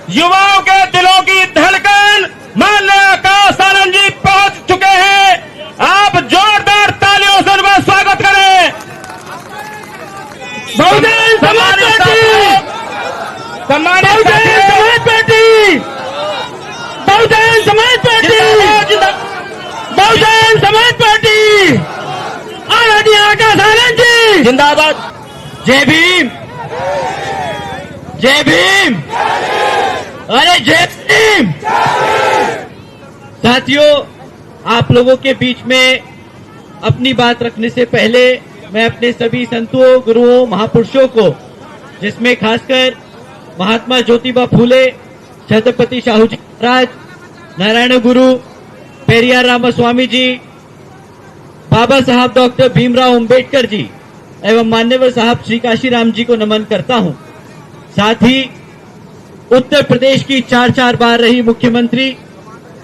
युवाओं के दिलों की धड़कन माननीय आकाश आनंद जी पहुंच चुके हैं। आप जोरदार तालियों से उनका स्वागत करें। बहुजन समाज पार्टी, सम्मानित Bahujan Samaj party, Bahujan Samaj party, Bahujan Samaj party, आजादी आकाश आनंद जी जिंदाबाद। जय भीम, जय भीम, अरे जय भीम। साथियों, आप लोगों के बीच में अपनी बात रखने से पहले मैं अपने सभी संतों, गुरुओं, महापुरुषों को, जिसमें खासकर महात्मा ज्योतिबा फूले, छत्रपति शाहू जी महाराज, नारायण गुरु, पेरियार रामास्वामी जी, बाबा साहब डॉक्टर भीमराव अंबेडकर जी एवं मान्यवर साहब श्री काशीराम जी को नमन करता हूं। साथ ही उत्तर प्रदेश की 4 बार रही मुख्यमंत्री,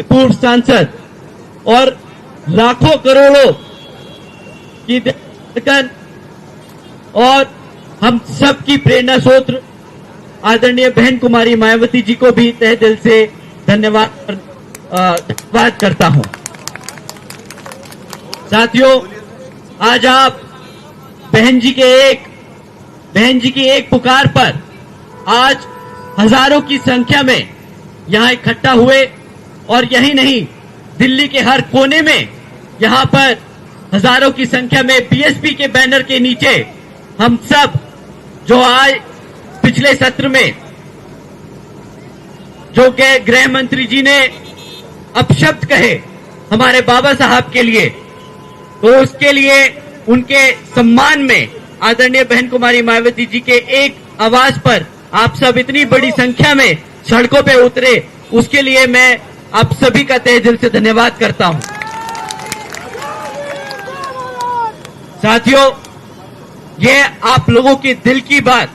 पूर्व सांसद और लाखों करोड़ों की धड़कन और हम सब की प्रेरणा स्रोत आदरणीय बहन कुमारी मायावती जी को भी तहे दिल से धन्यवाद करता हूं। साथियों, आज आप बहन जी की एक पुकार पर आज हजारों की संख्या में यहां इकट्ठा हुए और यही नहीं, दिल्ली के हर कोने में यहां पर हजारों की संख्या में बीएसपी के बैनर के नीचे हम सब जो आज पिछले सत्र में जो के गृह मंत्री जी ने अपशब्द कहे हमारे बाबा साहब के लिए, तो उसके लिए उनके सम्मान में आदरणीय बहन कुमारी मायावती जी के एक आवाज पर आप सब इतनी बड़ी संख्या में सड़कों पे उतरे, उसके लिए मैं आप सभी का तहे दिल से धन्यवाद करता हूं। साथियों, ये आप लोगों के दिल की बात,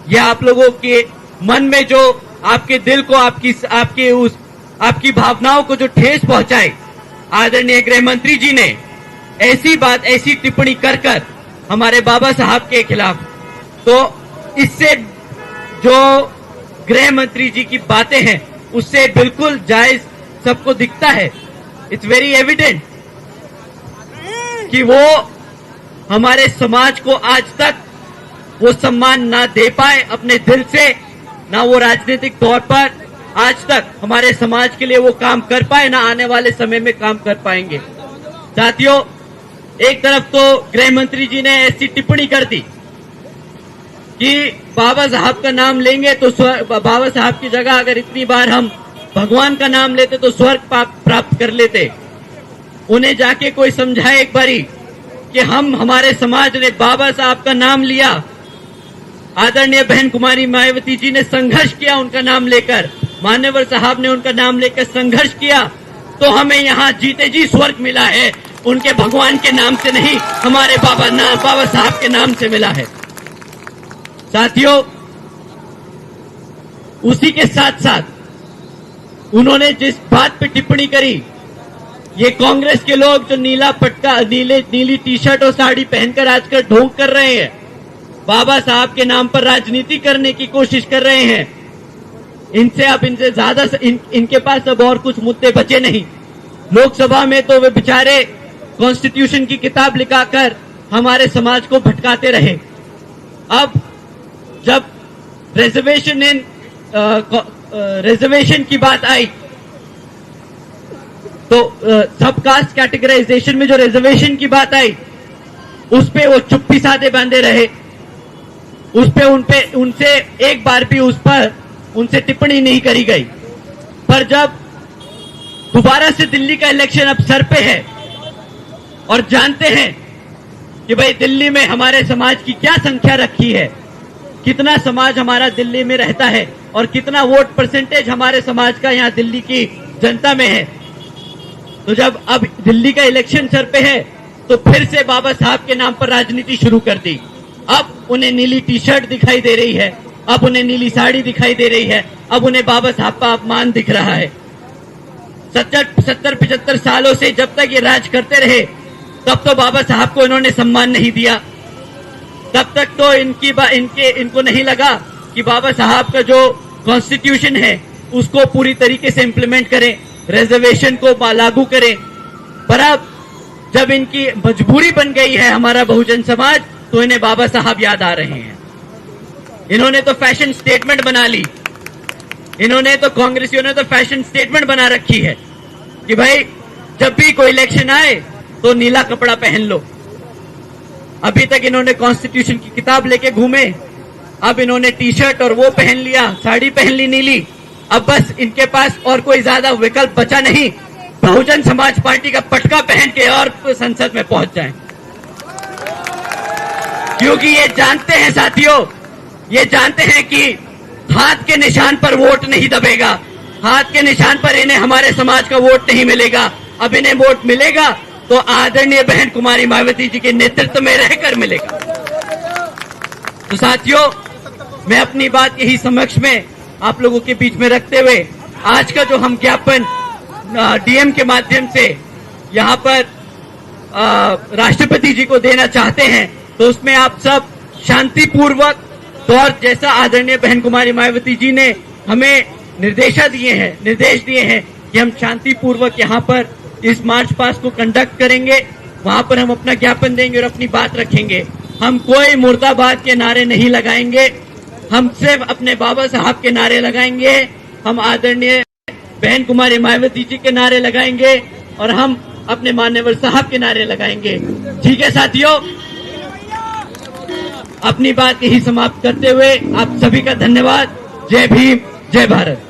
ये आप लोगों के मन में जो आपके दिल को आपकी भावनाओं को जो ठेस पहुंचाए, आदरणीय गृह मंत्री जी ने ऐसी बात, ऐसी टिप्पणी कर हमारे बाबा साहब के खिलाफ, तो इससे जो गृह मंत्री जी की बातें हैं उससे बिल्कुल जायज सबको दिखता है। इट्स वेरी एविडेंट कि वो हमारे समाज को आज तक वो सम्मान ना दे पाए अपने दिल से, ना वो राजनीतिक तौर पर आज तक हमारे समाज के लिए वो काम कर पाए, ना आने वाले समय में काम कर पाएंगे। साथियों, एक तरफ तो गृह मंत्री जी ने ऐसी टिप्पणी कर दी कि बाबा साहब का नाम लेंगे तो बाबा साहब की जगह अगर इतनी बार हम भगवान का नाम लेते तो स्वर्ग प्राप्त कर लेते। उन्हें जाके कोई समझाए एक बारी कि हमारे समाज ने बाबा साहब का नाम लिया, आदरणीय बहन कुमारी मायावती जी ने संघर्ष किया उनका नाम लेकर, मान्यवर साहब ने उनका नाम लेकर संघर्ष किया, तो हमें यहाँ जीते जी स्वर्ग मिला है, उनके भगवान के नाम से नहीं, हमारे बाबा साहब के नाम से मिला है। साथियों, उसी के साथ साथ उन्होंने जिस बात पे टिप्पणी करी, ये कांग्रेस के लोग जो नीली टी शर्ट और साड़ी पहनकर आजकल ढोंग कर रहे हैं, बाबा साहब के नाम पर राजनीति करने की कोशिश कर रहे हैं, इनसे ज्यादा इनके पास अब और कुछ मुद्दे बचे नहीं। लोकसभा में तो वे बेचारे कॉन्स्टिट्यूशन की किताब लिखाकर हमारे समाज को भटकाते रहे। अब जब रिजर्वेशन की बात आई तो सब कास्ट कैटेगराइजेशन में जो रिजर्वेशन की बात आई, उस पे वो चुप्पी साधे बांधे रहे, उनसे एक बार भी उनसे टिप्पणी नहीं करी गई। पर जब दोबारा से दिल्ली का इलेक्शन अब सर पे है और जानते हैं कि भाई दिल्ली में हमारे समाज की क्या संख्या रखी है, कितना समाज हमारा दिल्ली में रहता है और कितना वोट परसेंटेज हमारे समाज का यहाँ दिल्ली की जनता में है, तो जब अब दिल्ली का इलेक्शन सर पे है तो फिर से बाबा साहब के नाम पर राजनीति शुरू कर दी। अब उन्हें नीली टी शर्ट दिखाई दे रही है, अब उन्हें नीली साड़ी दिखाई दे रही है, अब उन्हें बाबा साहब का अपमान दिख रहा है। 70-75 सालों से जब तक ये राज करते रहे तब तो बाबा साहब को इन्होंने सम्मान नहीं दिया, तब तक तो इनको नहीं लगा कि बाबा साहब का जो कॉन्स्टिट्यूशन है उसको पूरी तरीके से इंप्लीमेंट करें, रिजर्वेशन को लागू करें। पर अब जब इनकी मजबूरी बन गई है हमारा बहुजन समाज, तो इन्हें बाबा साहब याद आ रहे हैं। इन्होंने तो फैशन स्टेटमेंट बना ली, इन्होंने तो कांग्रेसियों ने तो फैशन स्टेटमेंट बना रखी है कि भाई जब भी कोई इलेक्शन आए तो नीला कपड़ा पहन लो। अभी तक इन्होंने कॉन्स्टिट्यूशन की किताब लेके घूमे, अब इन्होंने टी शर्ट और वो पहन लिया, साड़ी पहन ली नीली। अब बस इनके पास और कोई ज्यादा विकल्प बचा नहीं, बहुजन समाज पार्टी का पटका पहन के और संसद में पहुंच जाएं। क्योंकि ये जानते हैं साथियों, ये जानते हैं कि हाथ के निशान पर वोट नहीं दबेगा, हाथ के निशान पर इन्हें हमारे समाज का वोट नहीं मिलेगा। अब इन्हें वोट मिलेगा तो आदरणीय बहन कुमारी मायावती जी के नेतृत्व में रहकर मिलेगा। तो साथियों, मैं अपनी बात यही समक्ष में आप लोगों के बीच में रखते हुए आज का जो हम ज्ञापन डीएम के माध्यम से यहाँ पर राष्ट्रपति जी को देना चाहते हैं, तो उसमें आप सब शांतिपूर्वक और जैसा आदरणीय बहन कुमारी मायावती जी ने हमें निर्देश दिए हैं कि हम शांतिपूर्वक यहाँ पर इस मार्च पास्ट को कंडक्ट करेंगे, वहां पर हम अपना ज्ञापन देंगे और अपनी बात रखेंगे। हम कोई मुर्दाबाद के नारे नहीं लगाएंगे, हम सिर्फ अपने बाबा साहब के नारे लगाएंगे, हम आदरणीय बहन कुमारी मायावती जी के नारे लगाएंगे और हम अपने मान्यवर साहब के नारे लगाएंगे। ठीक है साथियों, अपनी बात यही समाप्त करते हुए आप सभी का धन्यवाद। जय भीम, जय भारत।